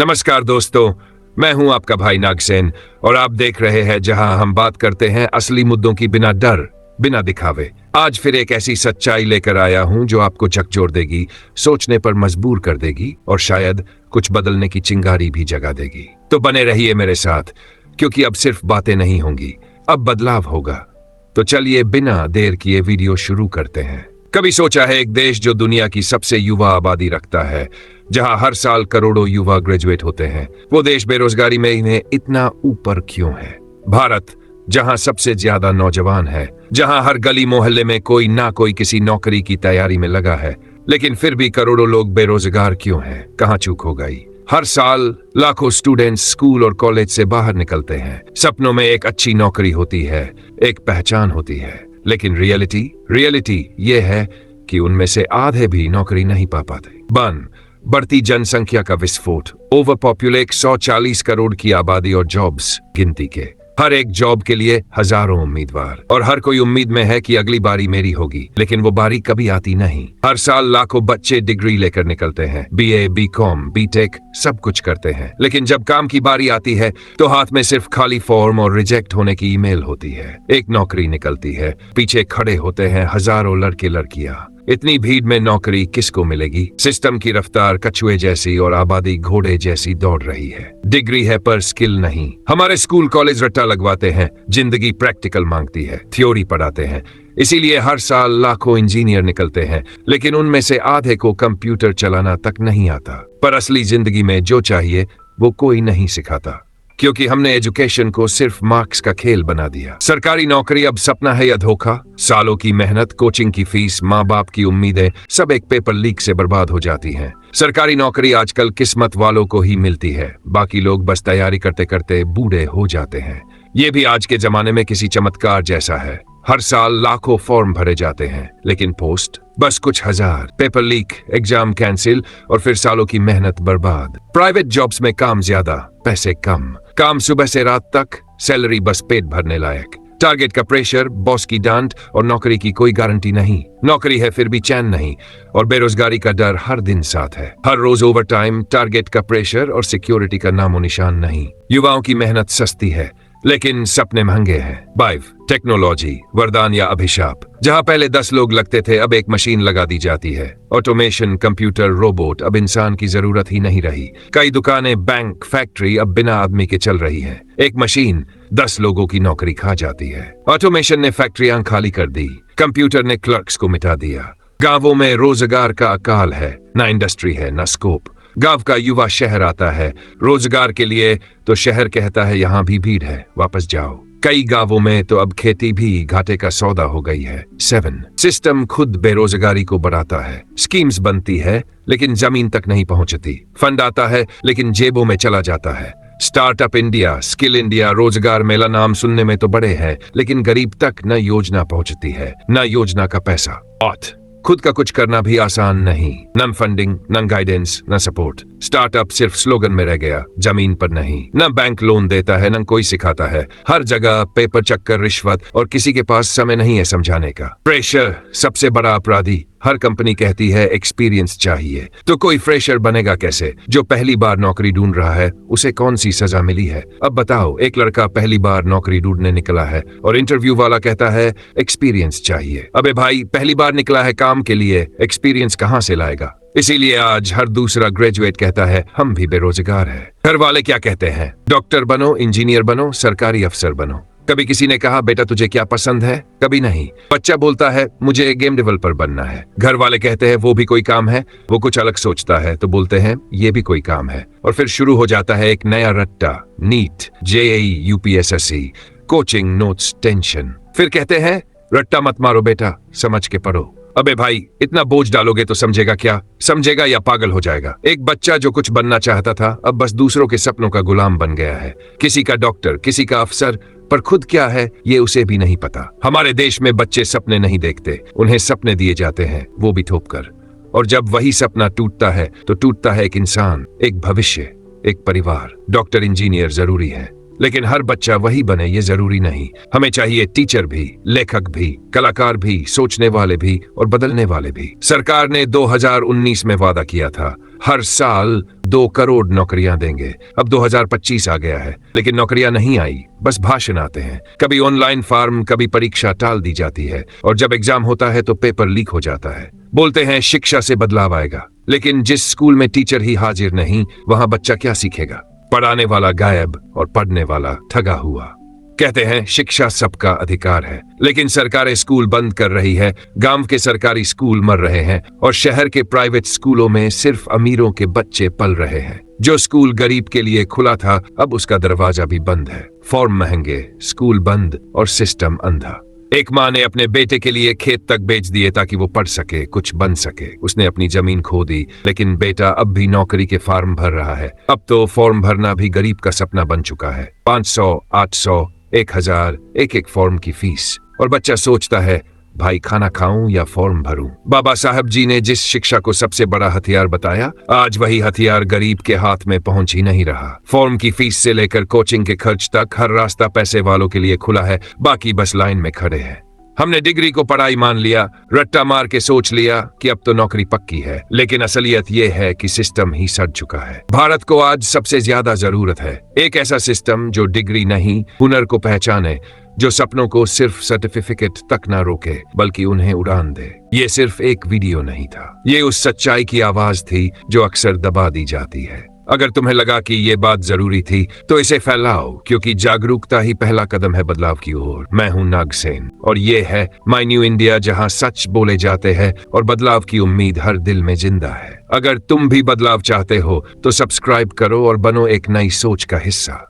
नमस्कार दोस्तों, मैं हूं आपका भाई नागसेन और आप देख रहे हैं जहां हम बात करते हैं असली मुद्दों की, बिना डर, बिना दिखावे। आज फिर एक ऐसी सच्चाई लेकर आया हूं जो आपको झकझोर देगी, सोचने पर मजबूर कर देगी और शायद कुछ बदलने की चिंगारी भी जगा देगी। तो बने रहिए मेरे साथ, क्योंकि अब सिर्फ बातें नहीं होंगी, अब बदलाव होगा। तो चलिए बिना देर किए वीडियो शुरू करते हैं। कभी सोचा है एक देश जो दुनिया की सबसे युवा आबादी रखता है, जहां हर साल करोड़ों युवा ग्रेजुएट होते हैं, वो देश बेरोजगारी में इन्हें इतना ऊपर क्यों है? भारत, जहां सबसे ज्यादा नौजवान है, जहां हर गली मोहल्ले में कोई ना कोई किसी नौकरी की तैयारी में लगा है, लेकिन फिर भी करोड़ों लोग बेरोजगार क्यों हैं? कहां चूक हो गई? हर साल लाखों स्टूडेंट्स स्कूल और कॉलेज से बाहर निकलते हैं, सपनों में एक अच्छी नौकरी होती है, एक पहचान होती है, लेकिन रियलिटी ये है कि उनमें से आधे भी नौकरी नहीं पा पाते। बढ़ती जनसंख्या का विस्फोट, ओवर पॉपुलेट 140 करोड़ की आबादी और जॉब्स गिनती के, हर एक जॉब के लिए हजारों उम्मीदवार और हर कोई उम्मीद में है कि अगली बारी मेरी होगी, लेकिन वो बारी कभी आती नहीं। हर साल लाखों बच्चे डिग्री लेकर निकलते हैं, बीए, बीकॉम, बीटेक सब कुछ करते हैं, लेकिन जब काम की बारी आती है तो हाथ में सिर्फ खाली फॉर्म और रिजेक्ट होने की ईमेल होती है। एक नौकरी निकलती है, पीछे खड़े होते हैं हजारों लड़के लड़कियां। इतनी भीड़ में नौकरी किसको मिलेगी? सिस्टम की रफ्तार कछुए जैसी और आबादी घोड़े जैसी दौड़ रही है। डिग्री है पर स्किल नहीं। हमारे स्कूल कॉलेज रट्टा लगवाते हैं, जिंदगी प्रैक्टिकल मांगती है, थ्योरी पढ़ाते हैं। इसीलिए हर साल लाखों इंजीनियर निकलते हैं, लेकिन उनमें से आधे को कंप्यूटर चलाना तक नहीं आता। पर असली जिंदगी में जो चाहिए वो कोई नहीं सिखाता, क्योंकि हमने एजुकेशन को सिर्फ मार्क्स का खेल बना दिया। सरकारी नौकरी अब सपना है या धोखा? सालों की मेहनत, कोचिंग की फीस, माँ बाप की उम्मीदें सब एक पेपर लीक से बर्बाद हो जाती हैं। सरकारी नौकरी आजकल किस्मत वालों को ही मिलती है, बाकी लोग बस तैयारी करते करते बूढ़े हो जाते हैं। ये भी आज के जमाने में किसी चमत्कार जैसा है। हर साल लाखों फॉर्म भरे जाते हैं, लेकिन पोस्ट बस कुछ हजार। पेपर लीक, एग्जाम कैंसिल और फिर सालों की मेहनत बर्बाद। प्राइवेट जॉब्स में काम ज्यादा, पैसे कम, काम सुबह से रात तक, सैलरी बस पेट भरने लायक। टारगेट का प्रेशर, बॉस की डांट और नौकरी की कोई गारंटी नहीं। नौकरी है फिर भी चैन नहीं, और बेरोजगारी का डर हर दिन साथ है। हर रोज ओवर टाइम, टारगेट का प्रेशर और सिक्योरिटी का नामो निशान नहीं। युवाओं की मेहनत सस्ती है, लेकिन सपने महंगे हैं। टेक्नोलॉजी वरदान या अभिशाप? जहां पहले 10 लोग लगते थे, अब एक मशीन लगा दी जाती है। ऑटोमेशन, कंप्यूटर, रोबोट, अब इंसान की जरूरत ही नहीं रही। कई दुकानें, बैंक, फैक्ट्री अब बिना आदमी के चल रही है। एक मशीन 10 लोगों की नौकरी खा जाती है। ऑटोमेशन ने फैक्ट्रियां खाली कर दी, कंप्यूटर ने क्लर्क्स को मिटा दिया। गांवों में रोजगार का अकाल है, ना इंडस्ट्री है ना स्कोप। गांव का युवा शहर आता है रोजगार के लिए, तो शहर कहता है यहाँ भी भीड़ है, वापस जाओ। कई गांवों में तो अब खेती भी घाटे का सौदा हो गई है। सिस्टम खुद बेरोजगारी को बढ़ाता है। स्कीम्स बनती है लेकिन जमीन तक नहीं पहुंचती। फंड आता है लेकिन जेबों में चला जाता है। स्टार्टअप इंडिया, स्किल इंडिया, रोजगार मेला नाम सुनने में तो बड़े हैं, लेकिन गरीब तक न योजना पहुंचती है, न योजना का पैसा। खुद का कुछ करना भी आसान नहीं। न फंडिंग, न गाइडेंस, न सपोर्ट। स्टार्टअप सिर्फ स्लोगन में रह गया, जमीन पर नहीं। न बैंक लोन देता है, न कोई सिखाता है। हर जगह पेपर चक्कर, रिश्वत और किसी के पास समय नहीं है समझाने का। प्रेशर सबसे बड़ा अपराधी। हर कंपनी कहती है एक्सपीरियंस चाहिए, तो कोई फ्रेशर बनेगा कैसे? जो पहली बार नौकरी ढूंढ रहा है उसे कौन सी सजा मिली है? अब बताओ, एक लड़का पहली बार नौकरी ढूंढने निकला है और इंटरव्यू वाला कहता है एक्सपीरियंस चाहिए। अबे भाई, पहली बार निकला है काम के लिए, एक्सपीरियंस कहां से लाएगा? इसीलिए आज हर दूसरा ग्रेजुएट कहता है हम भी बेरोजगार हैं। घर वाले क्या कहते हैं? डॉक्टर बनो, इंजीनियर बनो, सरकारी अफसर बनो। कभी किसी ने कहा बेटा तुझे क्या पसंद है? कभी नहीं। बच्चा बोलता है मुझे गेम डेवलपर बनना है। घर वाले कहते हैं वो भी कोई काम है। वो कुछ अलग सोचता है तो बोलते हैं ये भी कोई काम है। और फिर शुरू हो जाता है एक नया रट्टा, NEET, JEE, UPSSC, coaching, notes, tension. फिर कहते हैं रट्टा मत मारो बेटा, समझ के पढ़ो। अबे भाई, इतना बोझ डालोगे तो समझेगा क्या? समझेगा या पागल हो जाएगा? एक बच्चा जो कुछ बनना चाहता था अब बस दूसरों के सपनों का गुलाम बन गया है। किसी का डॉक्टर, किसी का अफसर, पर खुद क्या है ये उसे भी नहीं पता। हमारे देश में बच्चे सपने नहीं देखते, उन्हें सपने दिए जाते हैं, वो भी थोप कर। और जब वही सपना टूटता है तो टूटता है एक इंसान, एक भविष्य, एक परिवार। डॉक्टर, इंजीनियर जरूरी है, लेकिन हर बच्चा वही बने ये जरूरी नहीं। हमें चाहिए टीचर भी, लेखक भी, कलाकार भी, सोचने वाले भी और बदलने वाले भी। सरकार ने 2019 में वादा किया था हर साल 2 करोड़ नौकरियां देंगे। अब 2025 आ गया है, लेकिन नौकरियां नहीं आई, बस भाषण आते हैं। कभी ऑनलाइन फॉर्म, कभी परीक्षा टाल दी जाती है, और जब एग्जाम होता है तो पेपर लीक हो जाता है। बोलते हैं शिक्षा से बदलाव आएगा, लेकिन जिस स्कूल में टीचर ही हाजिर नहीं, वहां बच्चा क्या सीखेगा? पढ़ाने वाला गायब और पढ़ने वाला ठगा हुआ। कहते हैं शिक्षा सबका अधिकार है, लेकिन सरकारें स्कूल बंद कर रही है, गांव के सरकारी स्कूल मर रहे हैं, और शहर के प्राइवेट स्कूलों में सिर्फ अमीरों के बच्चे पल रहे हैं। जो स्कूल गरीब के लिए खुला था, अब उसका दरवाजा भी बंद है। फॉर्म महंगे, स्कूल बंद और सिस्टम अंधा। एक माँ ने अपने बेटे के लिए खेत तक बेच दिए ताकि वो पढ़ सके, कुछ बन सके। उसने अपनी जमीन खो दी, लेकिन बेटा अब भी नौकरी के फॉर्म भर रहा है। अब तो फॉर्म भरना भी गरीब का सपना बन चुका है। 500, 800, 1000 एक फॉर्म की फीस, और बच्चा सोचता है भाई खाना खाऊं या फॉर्म भरूं। बाबा साहब जी ने जिस शिक्षा को सबसे बड़ा हथियार बताया, आज वही हथियार गरीब के हाथ में पहुंच ही नहीं रहा। फॉर्म की फीस से लेकर कोचिंग के खर्च तक हर रास्ता पैसे वालों के लिए खुला है, बाकी बस लाइन में खड़े हैं। हमने डिग्री को पढ़ाई मान लिया, रट्टा मार के सोच लिया कि अब तो नौकरी पक्की है, लेकिन असलियत ये है कि सिस्टम ही सड़ चुका है। भारत को आज सबसे ज्यादा जरूरत है एक ऐसा सिस्टम जो डिग्री नहीं, हुनर को पहचाने, जो सपनों को सिर्फ सर्टिफिकेट तक ना रोके, बल्कि उन्हें उड़ान दे। ये सिर्फ एक वीडियो नहीं था, ये उस सच्चाई की आवाज थी जो अक्सर दबा दी जाती है। अगर तुम्हें लगा कि ये बात जरूरी थी, तो इसे फैलाओ, क्योंकि जागरूकता ही पहला कदम है बदलाव की ओर। मैं हूं नागसेन, और ये है माय न्यू इंडिया, जहां सच बोले जाते हैं और बदलाव की उम्मीद हर दिल में जिंदा है। अगर तुम भी बदलाव चाहते हो, तो सब्सक्राइब करो और बनो एक नई सोच का हिस्सा।